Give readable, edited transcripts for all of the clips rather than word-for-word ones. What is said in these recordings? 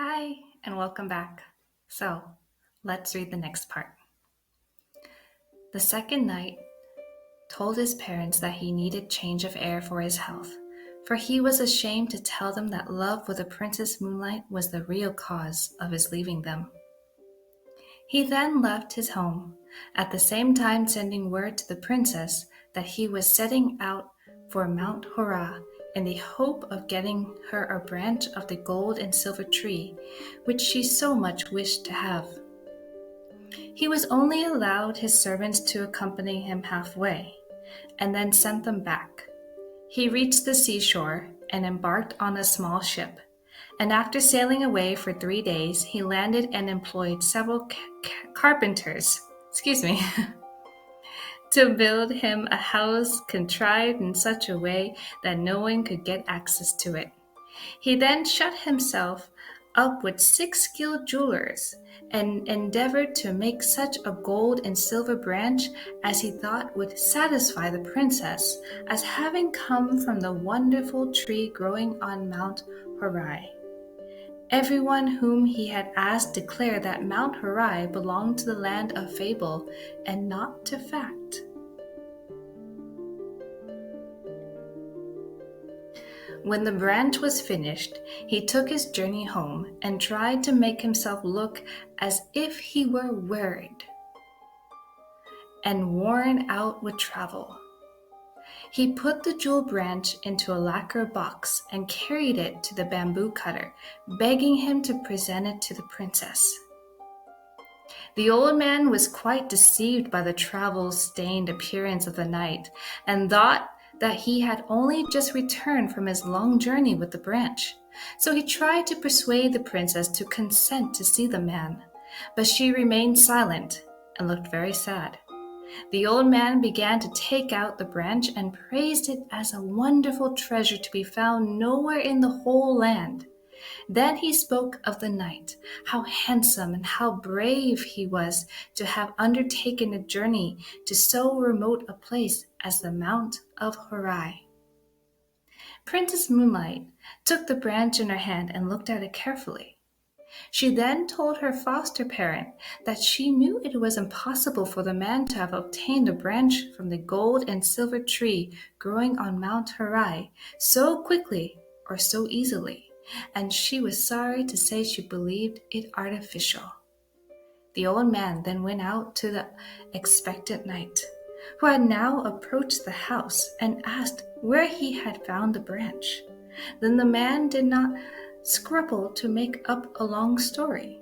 Hi, and welcome back. So, let's read the next part. The second knight told his parents that he needed change of air for his health, for he was ashamed to tell them that love with the Princess Moonlight was the real cause of his leaving them. He then left his home, at the same time sending word to the princess that he was setting out for Mount Hora in the hope of getting her a branch of the gold and silver tree, which she so much wished to have. He was only allowed his servants to accompany him halfway, and then sent them back. He reached the seashore and embarked on a small ship, and after sailing away for 3 days, he landed and employed several carpenters, to build him a house contrived in such a way that no one could get access to it. He then shut himself up with 6 skilled jewelers and endeavored to make such a gold and silver branch as he thought would satisfy the princess, as having come from the wonderful tree growing on Mount Horai. Everyone whom he had asked declared that Mount Horai belonged to the land of fable and not to fact. When the branch was finished, he took his journey home and tried to make himself look as if he were wearied and worn out with travel. He put the jewel branch into a lacquer box and carried it to the bamboo cutter, begging him to present it to the princess. The old man was quite deceived by the travel-stained appearance of the knight, and thought that he had only just returned from his long journey with the branch. So he tried to persuade the princess to consent to see the man, but she remained silent and looked very sad. The old man began to take out the branch and praised it as a wonderful treasure to be found nowhere in the whole land. Then he spoke of the knight, how handsome and how brave he was to have undertaken a journey to so remote a place as the Mount of Horai. Princess Moonlight took the branch in her hand and looked at it carefully. She then told her foster parent that she knew it was impossible for the man to have obtained a branch from the gold and silver tree growing on Mount Horai so quickly or so easily, and she was sorry to say she believed it artificial. The old man then went out to the expectant knight, who had now approached the house, and asked where he had found the branch. Then the man did not scruple to make up a long story.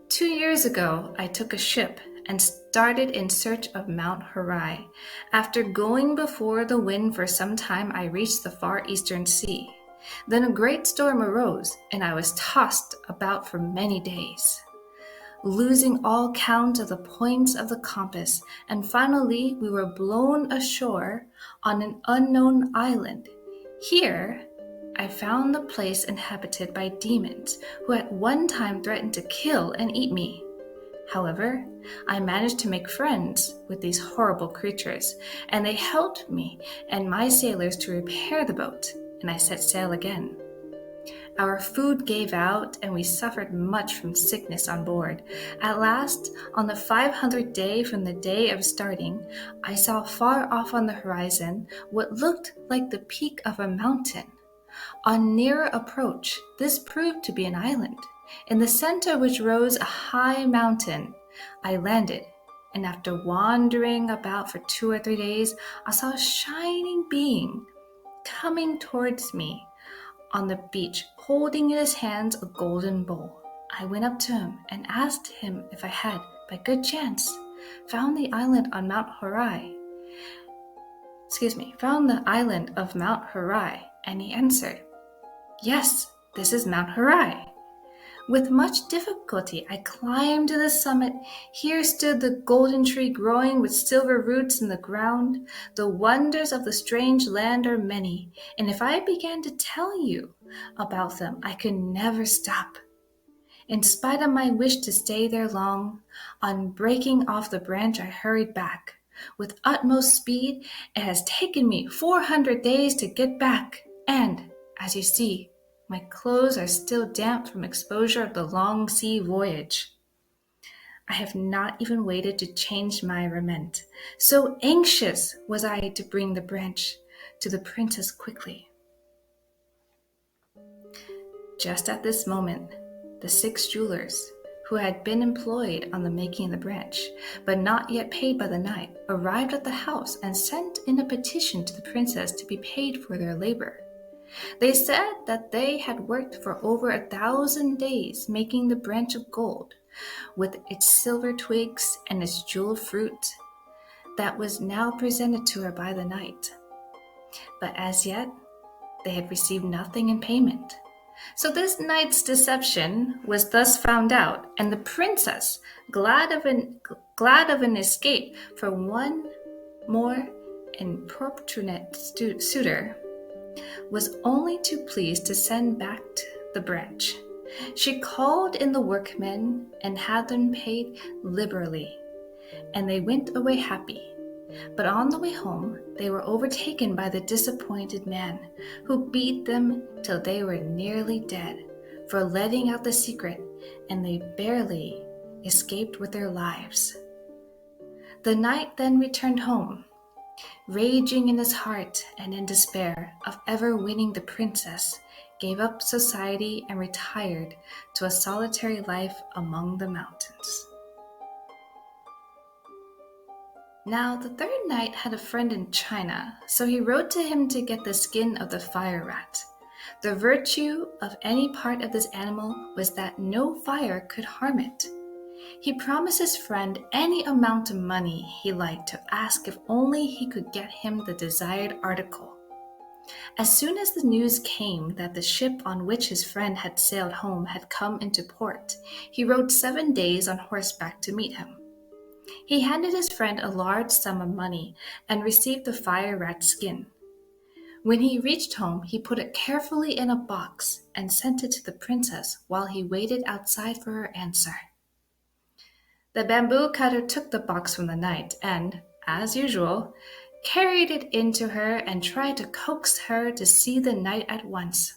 2 years ago, I took a ship and started in search of Mount Horai. After going before the wind for some time, I reached the far eastern sea. Then a great storm arose, and I was tossed about for many days, losing all count of the points of the compass, and finally we were blown ashore on an unknown island. Here, I found the place inhabited by demons who at one time threatened to kill and eat me. However, I managed to make friends with these horrible creatures, and they helped me and my sailors to repair the boat, and I set sail again. Our food gave out, and we suffered much from sickness on board. At last, on the 500th day from the day of starting, I saw far off on the horizon what looked like the peak of a mountain. On nearer approach, this proved to be an island, in the center of which rose a high mountain. I landed, and after wandering about for 2 or 3 days, I saw a shining being coming towards me on the beach, holding in his hands a golden bowl. I went up to him and asked him if I had, by good chance, found the island of Mount Horai, and he answered, "Yes, this is Mount Horai." With much difficulty, I climbed to the summit. Here stood the golden tree growing with silver roots in the ground. The wonders of the strange land are many, and if I began to tell you about them, I could never stop. In spite of my wish to stay there long, on breaking off the branch, I hurried back. With utmost speed, it has taken me 400 days to get back, and, as you see, My clothes are still damp from exposure of the long sea voyage. I have not even waited to change my raiment. So anxious was I to bring the branch to the princess quickly. Just at this moment, the 6 jewelers, who had been employed on the making of the branch, but not yet paid by the knight, arrived at the house and sent in a petition to the princess to be paid for their labor. They said that they had worked for over 1,000 days making the branch of gold, with its silver twigs and its jeweled fruit, that was now presented to her by the knight. But as yet, they had received nothing in payment. So this knight's deception was thus found out, and the princess, glad of an escape for one more importunate suitor, was only too pleased to send back the branch. She called in the workmen and had them paid liberally, and they went away happy. But on the way home, they were overtaken by the disappointed man, who beat them till they were nearly dead for letting out the secret, and they barely escaped with their lives. The knight then returned home, raging in his heart and in despair of ever winning the princess, gave up society and retired to a solitary life among the mountains. Now the 3rd knight had a friend in China, so he wrote to him to get the skin of the fire rat. The virtue of any part of this animal was that no fire could harm it. He promised his friend any amount of money he liked to ask if only he could get him the desired article. As soon as the news came that the ship on which his friend had sailed home had come into port, he rode 7 days on horseback to meet him. He handed his friend a large sum of money and received the fire rat's skin. When he reached home, he put it carefully in a box and sent it to the princess while he waited outside for her answer. The bamboo cutter took the box from the knight and, as usual, carried it in to her and tried to coax her to see the knight at once.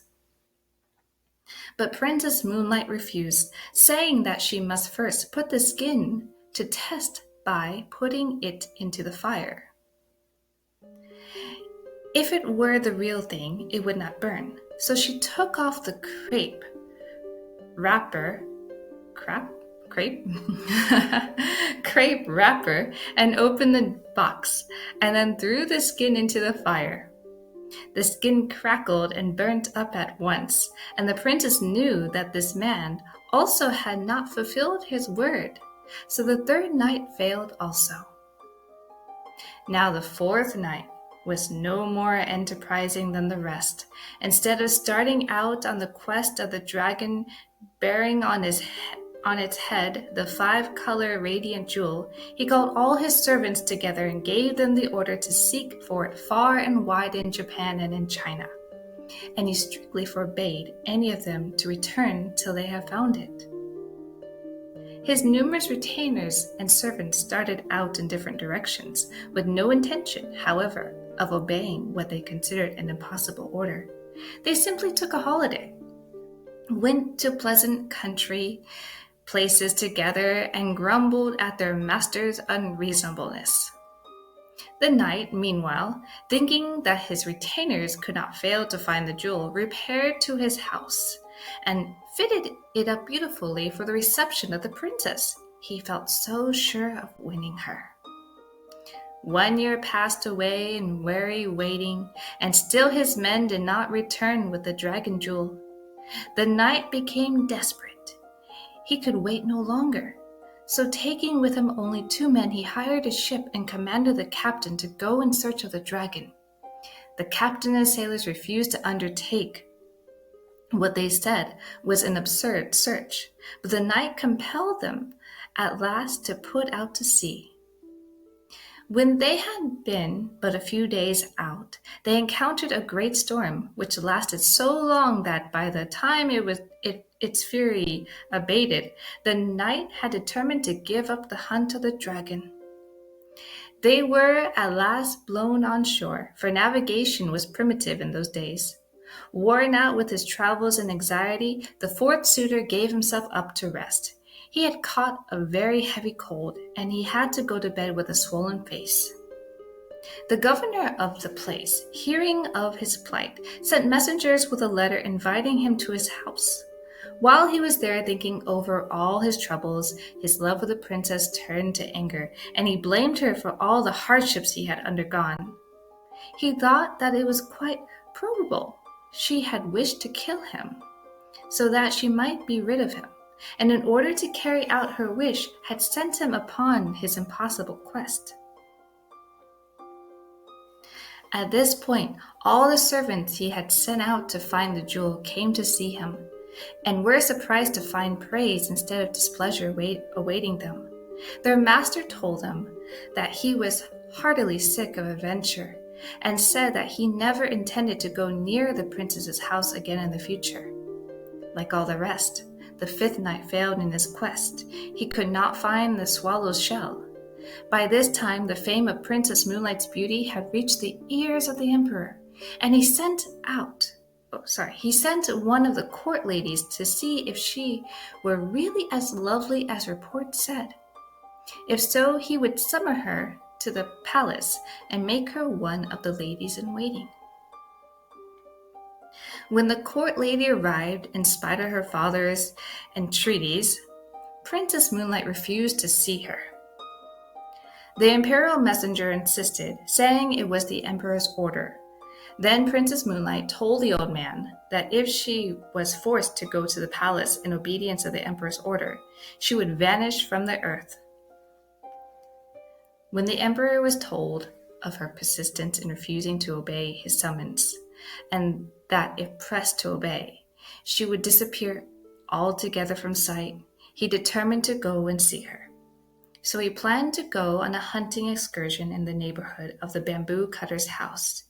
But Princess Moonlight refused, saying that she must first put the skin to test by putting it into the fire. If it were the real thing, it would not burn. So she took off the crepe wrapper and opened the box, and then threw the skin into the fire. The skin crackled and burnt up at once, and the princess knew that this man also had not fulfilled his word. So the 3rd knight failed also. Now the 4th knight was no more enterprising than the rest. Instead of starting out on the quest of the dragon bearing on its head the 5-color radiant jewel, he called all his servants together and gave them the order to seek for it far and wide in Japan and in China. And he strictly forbade any of them to return till they have found it. His numerous retainers and servants started out in different directions, with no intention, however, of obeying what they considered an impossible order. They simply took a holiday, went to pleasant country places together, and grumbled at their master's unreasonableness. The knight, meanwhile, thinking that his retainers could not fail to find the jewel, repaired to his house and fitted it up beautifully for the reception of the princess. He felt so sure of winning her. 1 year passed away in weary waiting, and still his men did not return with the dragon jewel. The knight became desperate. He could wait no longer. So taking with him only 2 men, he hired a ship and commanded the captain to go in search of the dragon. The captain and sailors refused to undertake what they said was an absurd search, but the knight compelled them at last to put out to sea. When they had been but a few days out, they encountered a great storm, which lasted so long that by the time its fury abated, the knight had determined to give up the hunt of the dragon. They were at last blown on shore, for navigation was primitive in those days. Worn out with his travels and anxiety, the fourth suitor gave himself up to rest. He had caught a very heavy cold, and he had to go to bed with a swollen face. The governor of the place, hearing of his plight, sent messengers with a letter inviting him to his house. While he was there thinking over all his troubles, his love of the princess turned to anger, and he blamed her for all the hardships he had undergone. He thought that it was quite probable she had wished to kill him, so that she might be rid of him, and in order to carry out her wish, had sent him upon his impossible quest. At this point, all the servants he had sent out to find the jewel came to see him, and were surprised to find praise instead of displeasure awaiting them. Their master told them that he was heartily sick of adventure, and said that he never intended to go near the princess's house again in the future. Like all the rest, the fifth night failed in his quest. He could not find the swallow's shell. By this time, the fame of Princess Moonlight's beauty had reached the ears of the emperor, and he sent one of the court ladies to see if she were really as lovely as report said. If so, he would summon her to the palace and make her one of the ladies in waiting. When the court lady arrived, in spite of her father's entreaties, Princess Moonlight refused to see her. The imperial messenger insisted, saying it was the emperor's order. Then Princess Moonlight told the old man that if she was forced to go to the palace in obedience of the emperor's order, she would vanish from the earth. When the emperor was told of her persistence in refusing to obey his summons, and that if pressed to obey, she would disappear altogether from sight, he determined to go and see her. So he planned to go on a hunting excursion in the neighborhood of the bamboo cutter's house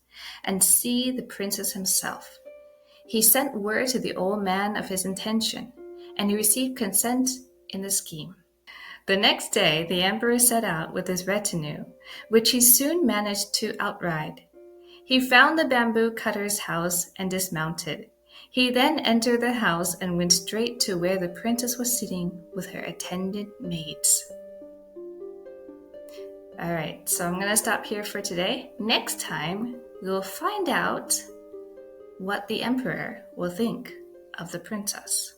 and see the princess himself. He sent word to the old man of his intention, and he received consent in the scheme. The next day, the emperor set out with his retinue, which he soon managed to outride. He found the bamboo cutter's house and dismounted. He then entered the house and went straight to where the princess was sitting with her attendant maids. All right, so I'm going to stop here for today. Next time, we will find out what the emperor will think of the princess.